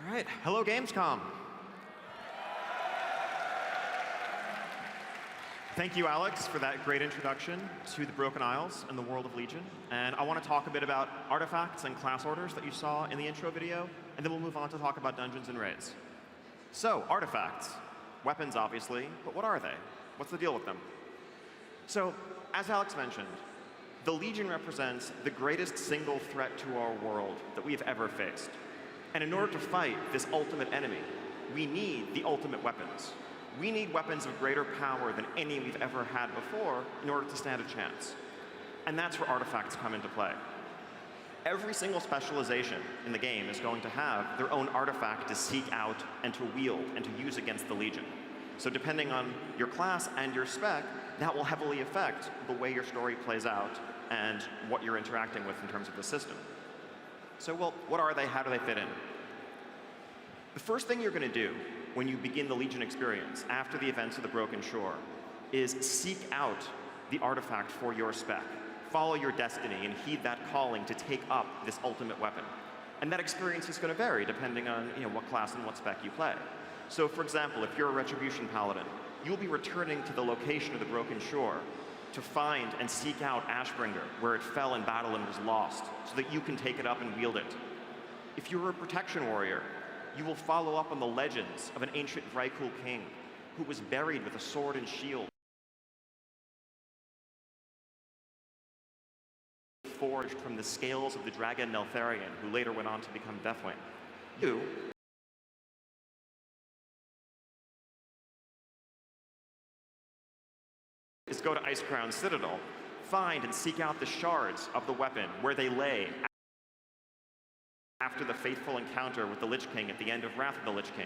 All right, hello Gamescom. Thank you, Alex, for that great introduction to the Broken Isles and the world of Legion. And I want to talk a bit about artifacts and class orders that you saw in the intro video, and then we'll move on to talk about dungeons and raids. So, artifacts. Weapons, obviously, but what are they? What's the deal with them? So, as Alex mentioned, the Legion represents the greatest single threat to our world that we have ever faced. And in order to fight this ultimate enemy, we need the ultimate weapons. We need weapons of greater power than any we've ever had before in order to stand a chance. And that's where artifacts come into play. Every single specialization in the game is going to have their own artifact to seek out and to wield and to use against the Legion. So depending on your class and your spec, that will heavily affect the way your story plays out and what you're interacting with in terms of the system. So, well, what are they? How do they fit in? The first thing you're going to do when you begin the Legion experience after the events of the Broken Shore is seek out the artifact for your spec. Follow your destiny and heed that calling to take up this ultimate weapon. And that experience is going to vary depending on what class and what spec you play. So, for example, if you're a Retribution Paladin, you'll be returning to the location of the Broken Shore to find and seek out Ashbringer, where it fell in battle and was lost, so that you can take it up and wield it. If you're a Protection Warrior, you will follow up on the legends of an ancient Vrykul king who was buried with a sword and shield forged from the scales of the dragon Neltharion, who later went on to become Deathwing. You is go to Icecrown Citadel, find and seek out the shards of the weapon where they lay after the fateful encounter with the Lich King at the end of Wrath of the Lich King.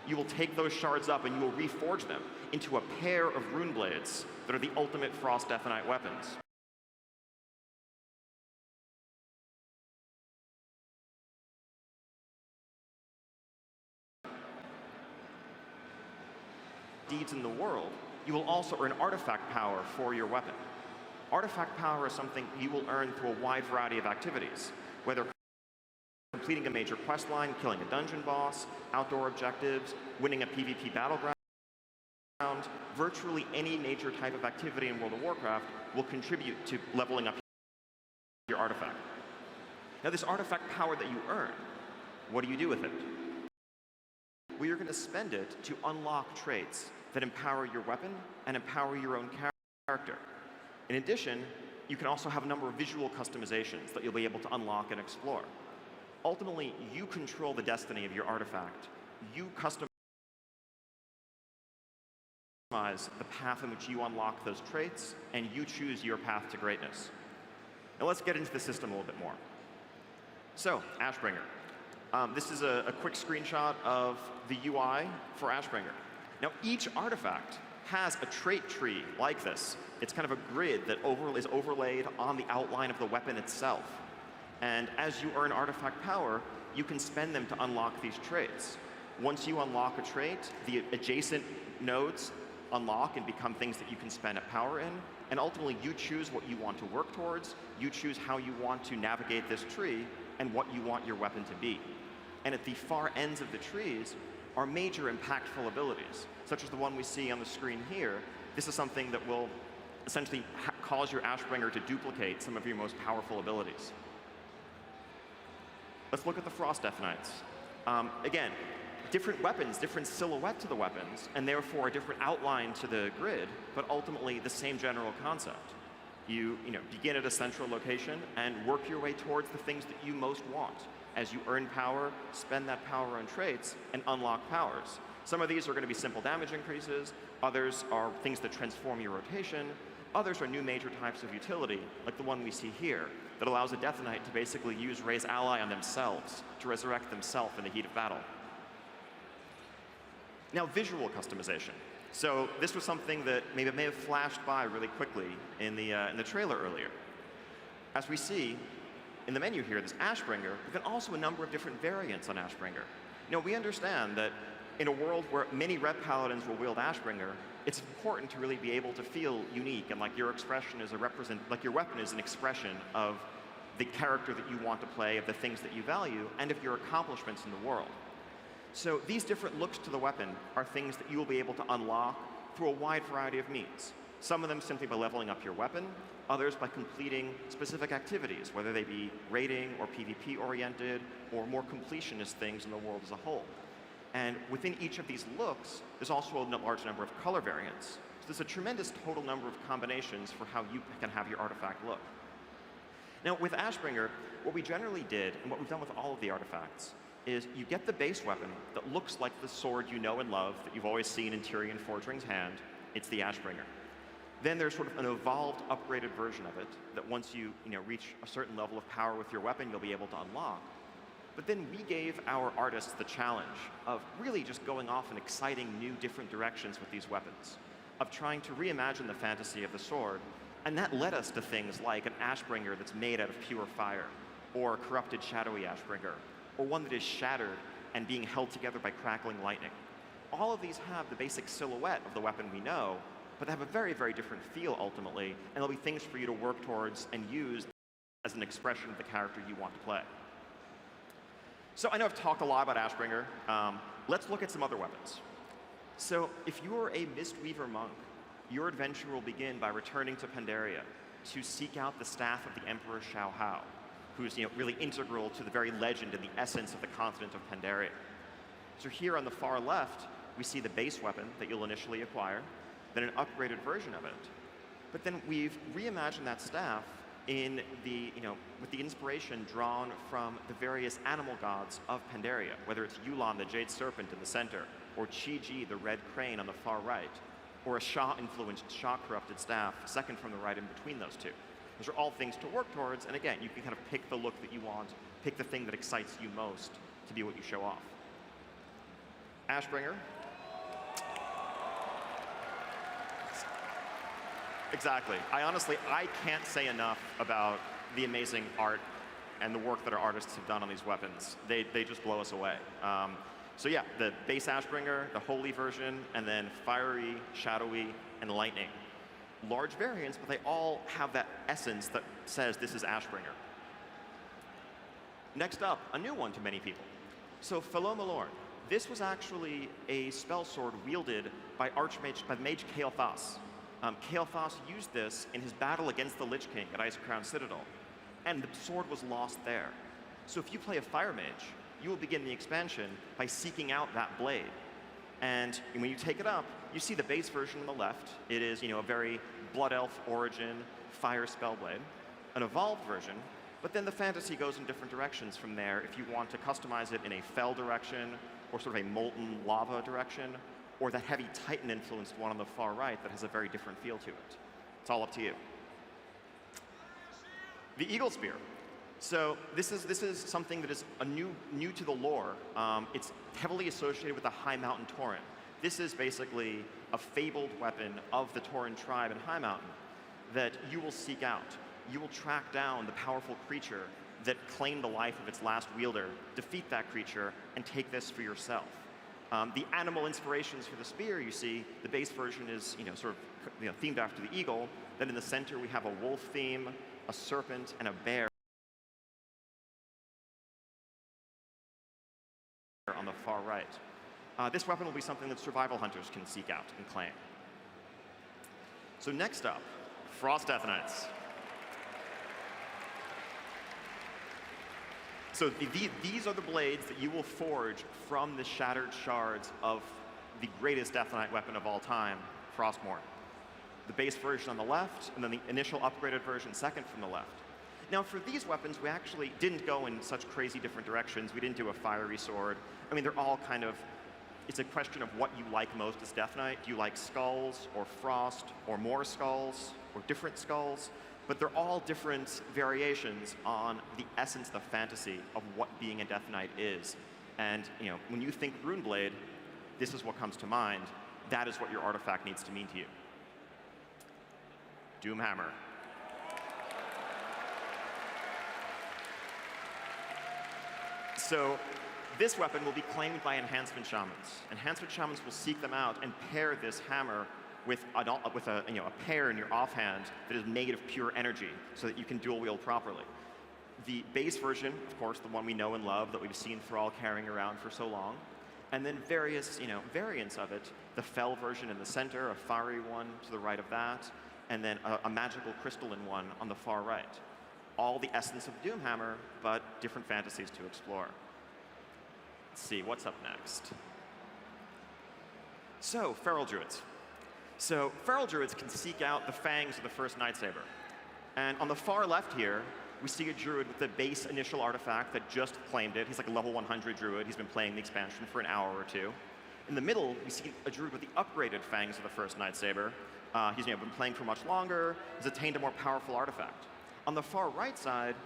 You will take those shards up and you will reforge them into a pair of rune blades that are the ultimate Frost Death Knight weapons. Deeds in the world, you will also earn artifact power for your weapon. Artifact power is something you will earn through a wide variety of activities, whether completing a major quest line, killing a dungeon boss, outdoor objectives, winning a PvP battleground. Virtually any major type of activity in World of Warcraft will contribute to leveling up your artifact. Now, this artifact power that you earn, what do you do with it? Well, you're going to spend it to unlock traits that empower your weapon and empower your own character. In addition, you can also have a number of visual customizations that you'll be able to unlock and explore. Ultimately, you control the destiny of your artifact. You customize the path in which you unlock those traits, and you choose your path to greatness. Now let's get into the system a little bit more. So, Ashbringer. This is a quick screenshot of the UI for Ashbringer. Now, each artifact has a trait tree like this. It's kind of a grid that is overlaid on the outline of the weapon itself. And as you earn artifact power, you can spend them to unlock these traits. Once you unlock a trait, the adjacent nodes unlock and become things that you can spend a power in. And ultimately, you choose what you want to work towards. You choose how you want to navigate this tree and what you want your weapon to be. And at the far ends of the trees are major impactful abilities, such as the one we see on the screen here. This is something that will essentially cause your Ashbringer to duplicate some of your most powerful abilities. Let's look at the Frost Death Knights. Again, different weapons, different silhouette to the weapons, and therefore a different outline to the grid, but ultimately the same general concept. You begin at a central location and work your way towards the things that you most want. As you earn power, spend that power on traits, and unlock powers. Some of these are going to be simple damage increases. Others are things that transform your rotation. Others are new major types of utility, like the one we see here, that allows a Death Knight to basically use Raise Ally on themselves to resurrect themselves in the heat of battle. Now, visual customization. So this was something that may have flashed by really quickly in the trailer earlier. As we see, in the menu here, there's Ashbringer, but then also a number of different variants on Ashbringer. We understand that in a world where many Red Paladins will wield Ashbringer, it's important to really be able to feel unique and like your expression is like your weapon is an expression of the character that you want to play, of the things that you value, and of your accomplishments in the world. So these different looks to the weapon are things that you will be able to unlock through a wide variety of means. Some of them simply by leveling up your weapon, others by completing specific activities, whether they be raiding or PvP-oriented or more completionist things in the world as a whole. And within each of these looks, there's also a large number of color variants. So there's a tremendous total number of combinations for how you can have your artifact look. Now, with Ashbringer, what we generally did, and what we've done with all of the artifacts, is you get the base weapon that looks like the sword you know and love that you've always seen in Tyrion Forgering's hand. It's the Ashbringer. Then there's sort of an evolved, upgraded version of it that once you reach a certain level of power with your weapon, you'll be able to unlock. But then we gave our artists the challenge of really just going off in exciting new different directions with these weapons, of trying to reimagine the fantasy of the sword. And that led us to things like an Ashbringer that's made out of pure fire, or a corrupted shadowy Ashbringer, or one that is shattered and being held together by crackling lightning. All of these have the basic silhouette of the weapon we know, but they have a very, very different feel ultimately, and there'll be things for you to work towards and use as an expression of the character you want to play. So I know I've talked a lot about Ashbringer. Let's look at some other weapons. So if you're a Mistweaver monk, your adventure will begin by returning to Pandaria to seek out the staff of the Emperor Xiao Hao, who's really integral to the very legend and the essence of the continent of Pandaria. So here on the far left, we see the base weapon that you'll initially acquire, then an upgraded version of it. But then we've reimagined that staff in with the inspiration drawn from the various animal gods of Pandaria, whether it's Yulan, the jade serpent in the center, or Chi-Ji, the red crane on the far right, or a Sha-influenced, Sha-corrupted staff, second from the right in between those two. Those are all things to work towards, and again, you can kind of pick the look that you want, pick the thing that excites you most to be what you show off. Ashbringer. Exactly. I can't say enough about the amazing art and the work that our artists have done on these weapons. They just blow us away. So yeah, the base Ashbringer, the holy version, and then fiery, shadowy, and lightning. Large variants, but they all have that essence that says this is Ashbringer. Next up, a new one to many people. So Fellow Malorn. This was actually a spell sword wielded by Mage Kael'thas. Kael'thas used this in his battle against the Lich King at Icecrown Citadel, and the sword was lost there. So if you play a Fire Mage, you will begin the expansion by seeking out that blade. And when you take it up, you see the base version on the left. It is a very Blood Elf origin fire spellblade, an evolved version, but then the fantasy goes in different directions from there if you want to customize it in a Fel direction, or sort of a molten lava direction, or the heavy Titan-influenced one on the far right that has a very different feel to it. It's all up to you. The Eagle Spear. So this is something that is new to the lore. It's heavily associated with the High Mountain Tauren. This is basically a fabled weapon of the Tauren tribe in High Mountain that you will seek out. You will track down the powerful creature that claimed the life of its last wielder, defeat that creature, and take this for yourself. The animal inspirations for the spear, you see, the base version is sort of themed after the eagle. Then in the center we have a wolf theme, a serpent, and a bear on the far right. This weapon will be something that survival hunters can seek out and claim. So next up, Frost Death Knights. So these are the blades that you will forge from the shattered shards of the greatest Death Knight weapon of all time, Frostmourne. The base version on the left, and then the initial upgraded version second from the left. Now for these weapons, we actually didn't go in such crazy different directions. We didn't do a fiery sword. I mean, they're all kind of, it's a question of what you like most as Death Knight. Do you like skulls, or frost, or more skulls, or different skulls? But they're all different variations on the essence, the fantasy of what being a Death Knight is. And when you think Runeblade, this is what comes to mind. That is what your artifact needs to mean to you. Doomhammer. So this weapon will be claimed by Enhancement Shamans. Enhancement Shamans will seek them out and pair this hammer with a pair in your offhand that is made of pure energy so that you can dual wield properly. The base version, of course, the one we know and love that we've seen Thrall carrying around for so long, and then various variants of it. The fell version in the center, a fiery one to the right of that, and then a magical crystalline one on the far right. All the essence of Doomhammer, but different fantasies to explore. Let's see, what's up next? So, Feral Druids. So, Feral Druids can seek out the fangs of the first Nightsaber. And on the far left here, we see a druid with the base initial artifact that just claimed it. He's like a level 100 druid. He's been playing the expansion for an hour or two. In the middle, we see a druid with the upgraded fangs of the first Nightsaber. He's been playing for much longer. He's attained a more powerful artifact. On the far right side,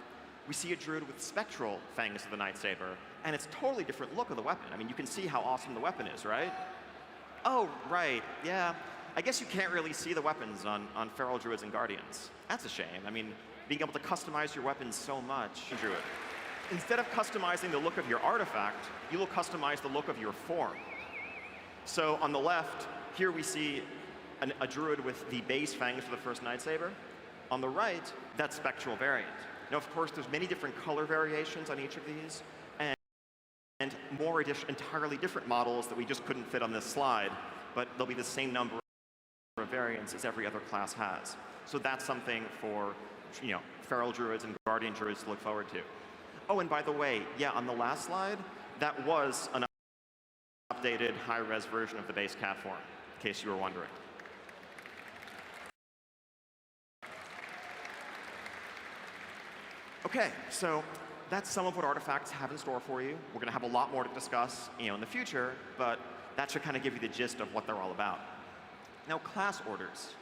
we see a druid with spectral fangs of the Nightsaber, and it's a totally different look of the weapon. I mean, you can see how awesome the weapon is, right? Oh, right, yeah. I guess you can't really see the weapons on Feral Druids and Guardians. That's a shame. I mean, being able to customize your weapons so much. Druid. Instead of customizing the look of your artifact, you will customize the look of your form. So on the left, here we see a druid with the base fangs for the first Nightsaber. On the right, that spectral variant. Now, of course, there's many different color variations on each of these, and more entirely different models that we just couldn't fit on this slide, but they'll be the same number of variants as every other class has. So that's something for Feral Druids and Guardian Druids to look forward to. Oh, and by the way, yeah, on the last slide, that was an updated high-res version of the base cat form, in case you were wondering. Okay, so that's some of what artifacts have in store for you. We're going to have a lot more to discuss in the future, but that should kind of give you the gist of what they're all about. Now, class orders.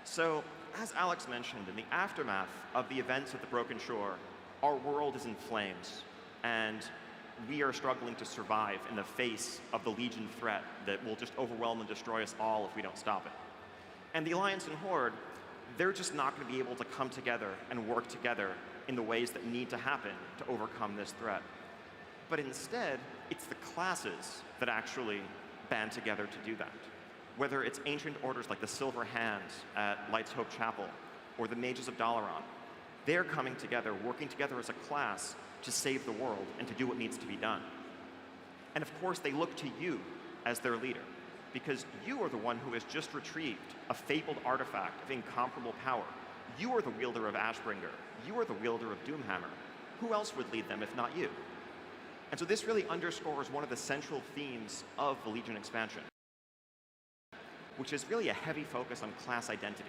So, as Alex mentioned, in the aftermath of the events at the Broken Shore, our world is in flames, and we are struggling to survive in the face of the Legion threat that will just overwhelm and destroy us all if we don't stop it. And the Alliance and Horde, they're just not going to be able to come together and work together in the ways that need to happen to overcome this threat. But instead, it's the classes that actually band together to do that. Whether it's ancient orders like the Silver Hands at Light's Hope Chapel, or the Mages of Dalaran, they're coming together, working together as a class to save the world and to do what needs to be done. And of course, they look to you as their leader, because you are the one who has just retrieved a fabled artifact of incomparable power. You are the wielder of Ashbringer. You are the wielder of Doomhammer. Who else would lead them if not you? And so this really underscores one of the central themes of the Legion expansion, which is really a heavy focus on class identity.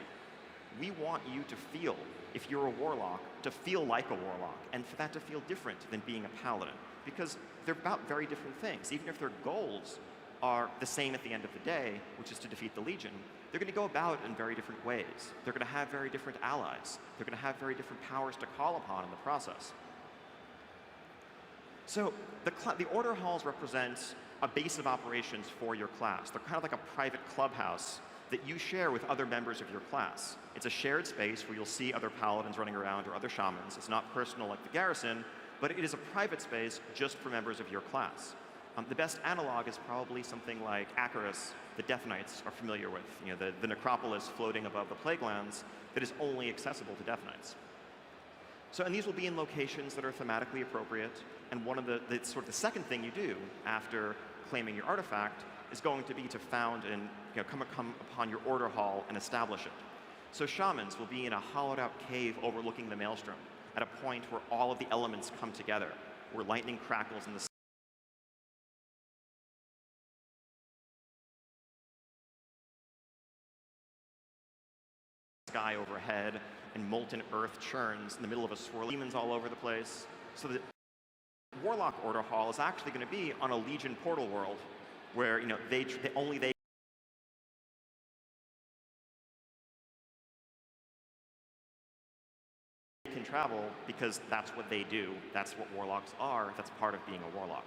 We want you to feel, if you're a warlock, to feel like a warlock, and for that to feel different than being a paladin, because they're about very different things. Even if their goals are the same at the end of the day, which is to defeat the Legion, they're going to go about it in very different ways. They're going to have very different allies. They're going to have very different powers to call upon in the process. So the order halls represent a base of operations for your class. They're kind of like a private clubhouse that you share with other members of your class. It's a shared space where you'll see other paladins running around or other shamans. It's not personal like the garrison, but it is a private space just for members of your class. The best analog is probably something like Acheris, the Death Knights are familiar with, the necropolis floating above the Plaguelands that is only accessible to Death Knights. So, and these will be in locations that are thematically appropriate, and one of the second thing you do after claiming your artifact is going to be to found and come upon your order hall and establish it. So shamans will be in a hollowed out cave overlooking the Maelstrom at a point where all of the elements come together, where lightning crackles in the sky overhead, and molten earth churns in the middle of a swirl. Demons all over the place. So the Warlock Order Hall is actually going to be on a Legion portal world, where only they can travel because that's what they do. That's what Warlocks are. That's part of being a Warlock.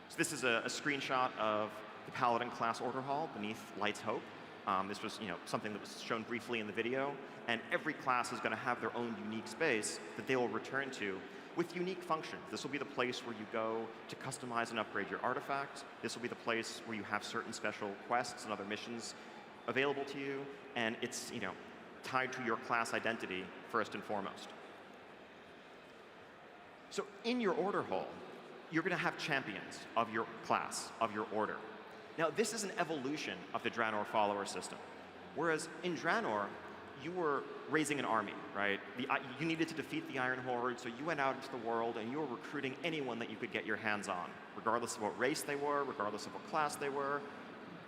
So this is a screenshot of the Paladin class Order Hall beneath Light's Hope. This was something that was shown briefly in the video, and every class is going to have their own unique space that they will return to with unique functions. This will be the place where you go to customize and upgrade your artifact. This will be the place where you have certain special quests and other missions available to you, and it's tied to your class identity first and foremost. So in your order hall, you're going to have champions of your class, of your order. Now, this is an evolution of the Draenor follower system. Whereas in Draenor, you were raising an army, right? You needed to defeat the Iron Horde, so you went out into the world and you were recruiting anyone that you could get your hands on, regardless of what race they were, regardless of what class they were.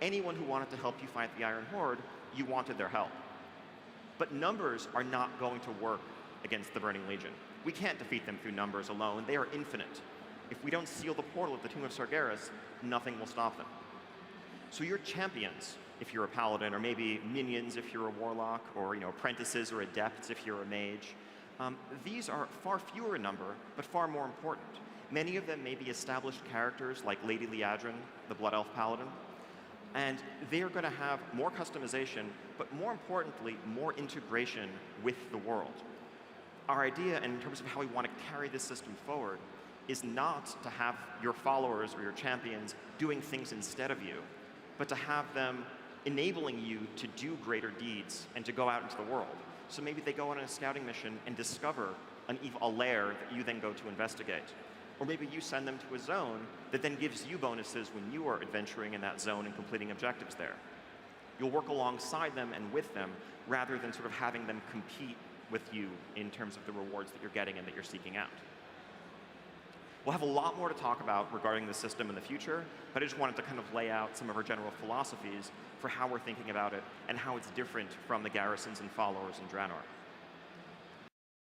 Anyone who wanted to help you fight the Iron Horde, you wanted their help. But numbers are not going to work against the Burning Legion. We can't defeat them through numbers alone. They are infinite. If we don't seal the portal of the Tomb of Sargeras, nothing will stop them. So your champions, if you're a paladin, or maybe minions if you're a warlock, or apprentices or adepts if you're a mage, these are far fewer in number, but far more important. Many of them may be established characters like Lady Liadrin, the Blood Elf Paladin, and they're going to have more customization, but more importantly, more integration with the world. Our idea, in terms of how we want to carry this system forward, is not to have your followers or your champions doing things instead of you, but to have them enabling you to do greater deeds and to go out into the world. So maybe they go on a scouting mission and discover a lair that you then go to investigate. Or maybe you send them to a zone that then gives you bonuses when you are adventuring in that zone and completing objectives there. You'll work alongside them and with them rather than sort of having them compete with you in terms of the rewards that you're getting and that you're seeking out. We'll have a lot more to talk about regarding the system in the future, but I just wanted to kind of lay out some of our general philosophies for how we're thinking about it and how it's different from the garrisons and followers in Draenor.